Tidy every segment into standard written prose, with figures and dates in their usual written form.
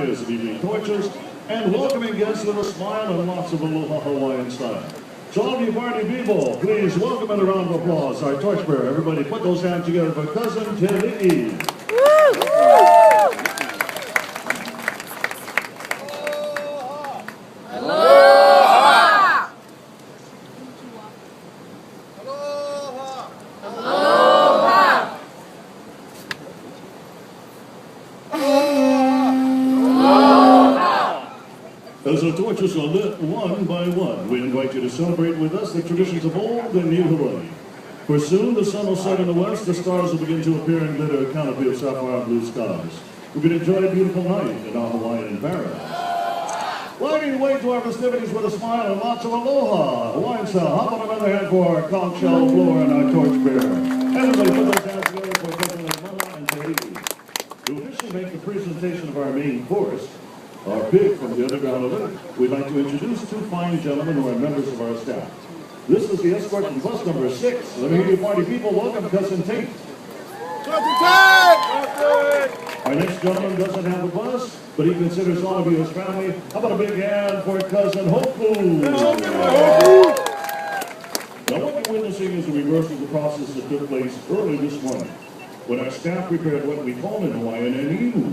fires of evening torches, and welcoming guests with a smile and lots of aloha Hawaiian style. So all of you party people, please welcome in a round of applause our torchbearer. Everybody put those hands together for Cousin Teli'i. As the torches are lit one by one, we invite you to celebrate with us the traditions of old and new Hawaii. For soon the sun will set in the west, the stars will begin to appear and glitter a canopy of sapphire blue skies. We can enjoy a beautiful night in our Hawaiian paradise. Lighting the way to our festivities with a smile and lots of aloha. Hawaiian style. Hop on another hand for our conch shell floor and our torchbearer. Everybody put those hands together for President Mama and Tahiti. To officially make the presentation of our main course, our pig from the underground Olympic, we'd like to introduce two fine gentlemen who are members of our staff. This is the escort from bus number 6. Let me hear you party people. Welcome, Cousin Tate. Cousin Tate! Our next gentleman doesn't have a bus, but he considers all of you his family. How about a big hand for Cousin Hopu? Now what you're witnessing is the reversal of the process that took place early this morning, when our staff prepared what we call in Hawaiian an imu.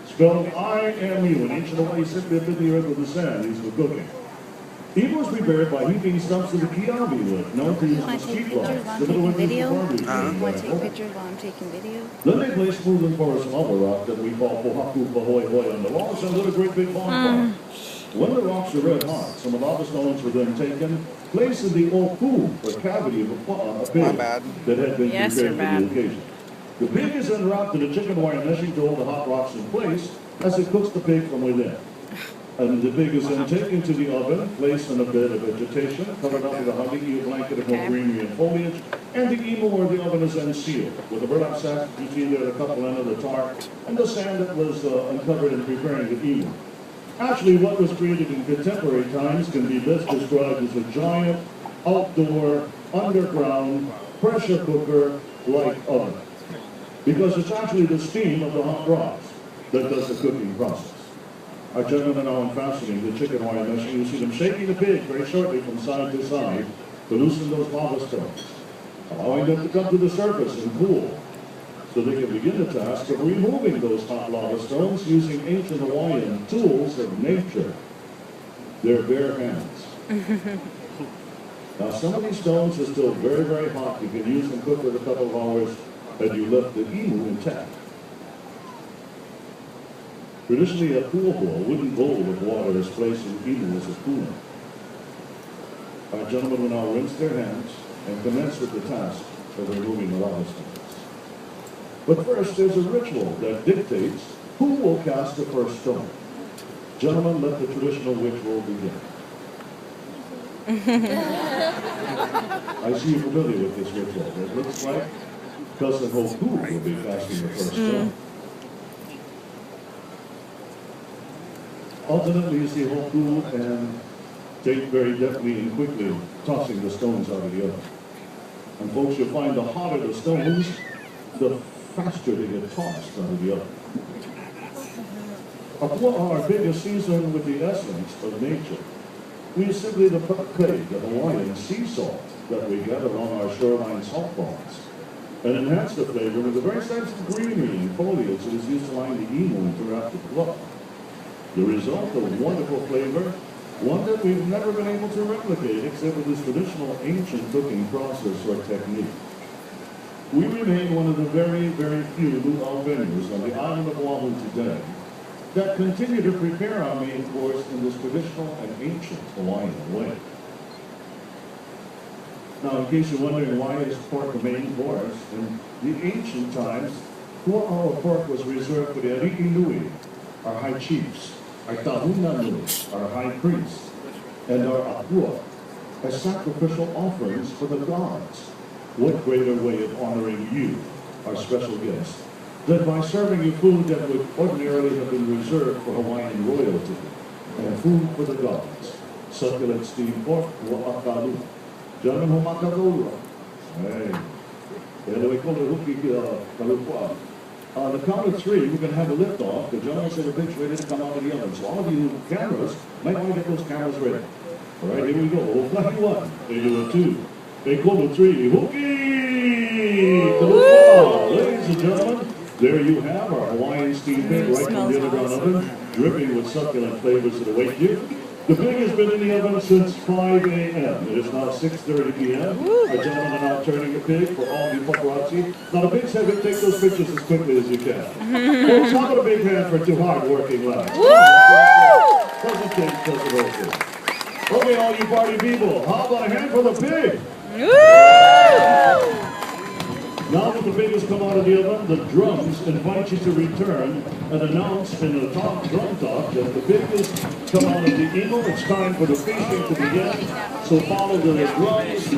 Spelled I-M-U, in ancient Hawaii simply fit the earth with the sand used for cooking. Imu was prepared by heaping stumps of the kiabi wood, known to use mesquite rocks. The middle video? Want to take pictures while I'm taking video? Then they place smooth and porous lava rock that we call pohaku pahoi hoi on the walls and lit a great big bonfire. When the rocks are red hot, some lava stones were then taken, placed in the oku, or cavity of a pig that had been prepared for the occasion. The pig is then wrapped in a chicken wire meshing to hold the hot rocks in place as it cooks the pig from within. And the pig is then taken to the oven, placed in a bed of vegetation, covered up with a hagi, a blanket of more greenery and foliage, and the imu or the oven is then sealed with a burlap sack between there, a couple end of the tar, and the sand that was uncovered in preparing the imu. Actually, what was created in contemporary times can be best described as a giant, outdoor, underground, pressure cooker-like oven. Because it's actually the steam of the hot rocks that does the cooking process. Our gentlemen are now unfastening the chicken wire meshing. You see them shaking the pig very shortly from side to side to loosen those lava stones, allowing them to come to the surface and cool, so they can begin the task of removing those hot lava stones using ancient Hawaiian tools of nature, their bare hands. Now some of these stones are still very, very hot. You can use them cook for a couple of hours, and you left the imu intact. Traditionally, a pool bowl, a wooden bowl with water is placed in imu as a cooler. Our gentlemen will now rinse their hands and commence with the task of removing the lava stones. But first, there's a ritual that dictates who will cast the first stone. Gentlemen, let the traditional ritual begin. I see you're familiar with this ritual. It looks like Cousin Hopu will be casting the first stone. Alternately, you see Hopu and Tate very deftly and quickly tossing the stones out of the oven. And folks, you'll find the hotter the stones, the faster they get tossed out of the oven. Our biggest season with the essence of nature. We use simply the pakei, the Hawaiian sea salt that we get along our shoreline salt ponds, and enhance the flavor with the very sense of greenery and foliage that is used to line the imu throughout the club. The result, a wonderful flavor, one that we've never been able to replicate except with this traditional ancient cooking process or technique. We remain one of the very, very few luau venues on the island of Oahu today that continue to prepare our main course in this traditional and ancient Hawaiian way. Now, in case you're wondering why is pork the main course, in the ancient times, our pork was reserved for the ariki nui, our high chiefs, our tahuna nui, our high priests, and our apua, as sacrificial offerings for the gods. What greater way of honoring you, our special guest, than by serving you food that would ordinarily have been reserved for Hawaiian royalty, and food for the gods, succulent steamed pork, wa'akalu. Gentlemen, humakagola. Hey. Kaya we call it huki kalupua. On the count of three, we're going to have a lift-off. The gentleman said the pig's ready to come out of the oven. So all of you cameras might want to get those cameras ready. All right, here we go. We'll fly one. They do a two. They call a three. Hookie! To the wall. Ladies and gentlemen, there you have our Hawaiian steam pig right from the underground oven, dripping with succulent flavors that await you. The pig has been in the oven since 5 a.m. It is now 6:30 p.m. Our gentlemen are now turning the pig for all you paparazzi. Now the pigs have to take those pictures as quickly as you can. Folks, how about a big hand for two hard-working lads? Doesn't take, doesn't work. Okay, all you party people, how about a hand for the pig? Now that the pig has come out of the oven, the drums invite you to return and announce in the top drum talk that the pig has come out of the eagle. It's time for the feasting to begin. So follow the drums.